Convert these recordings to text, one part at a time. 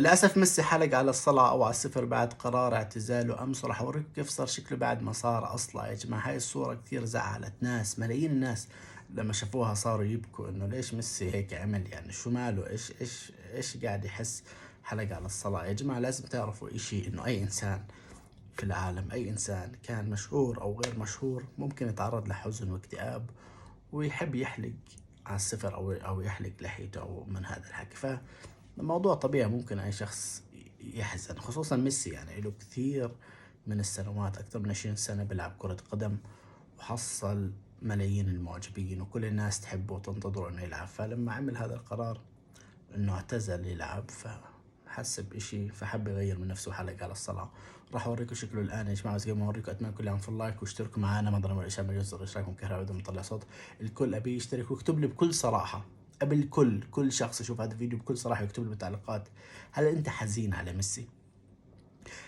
للأسف ميسي حلق على الصلعة أو على الصفر بعد قرار اعتزاله أمس، وراح أوريكم كيف صار شكله بعد ما صار أصلا. يا جماعة هاي الصورة كثير زعلت ناس، ملايين الناس لما شافوها صاروا يبكوا إنه ليش ميسي هيك عمل، يعني شو ماله، إيش قاعد يحس. حلق على الصلعة يا جماعة، لازم تعرفوا إشي، إنه أي إنسان في العالم، أي إنسان كان مشهور أو غير مشهور، ممكن يتعرض لحزن واكتئاب ويحب يحلق على الصفر أو يحلق لحيته أو من هذا الحكي. فالموضوع طبيعي، ممكن أي شخص يحزن، خصوصا ميسي يعني له كثير من السنوات، أكثر من 20 سنة بيلعب كرة قدم، وحصل ملايين المعجبين وكل الناس تحبه وتنتظره إنه يلعب. فلما عمل هذا القرار إنه اعتزل يلعب، فحس بإشي فحب يغير من نفسه وحلق على الصلاة. راح أوريكم شكله الآن يا جماعة، بس قبل ما أوريكم أتمنى كل عام في اللايك واشتركوا معنا، ما ضربوا الإشعار من جزر إشتراككم كهرباء بدون مطلع صوت. الكل أبي يشترك ويكتب لي بكل صراحة، قبل كل شخص يشوف هذا الفيديو بكل صراحة يكتب لي بالتعليقات، هل أنت حزين على ميسي؟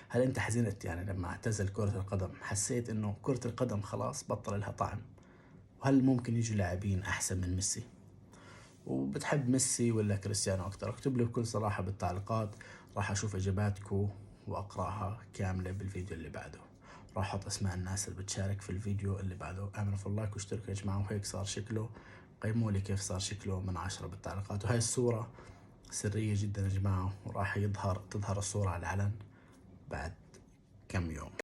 هل أنت حزنت يعني لما اعتزل كرة القدم، حسيت إنه كرة القدم خلاص بطل لها طعم؟ وهل ممكن يجوا لاعبين أحسن من ميسي؟ وبتحب ميسي ولا كريستيانو أكتر؟ اكتب لي بكل صراحة بالتعليقات، راح أشوف إجاباتكم وأقرأها كاملة بالفيديو اللي بعده. راح أحط أسماء الناس اللي بتشارك في الفيديو اللي بعده. اعملوا في اللايك واشتركوا يا جماعة. وهيك صار شكله، قيموا لي كيف صار شكله من 10 بالتعليقات. وهاي الصورة سرية جدا يا جماعة، وراح تظهر الصورة على العلن بعد كم يوم.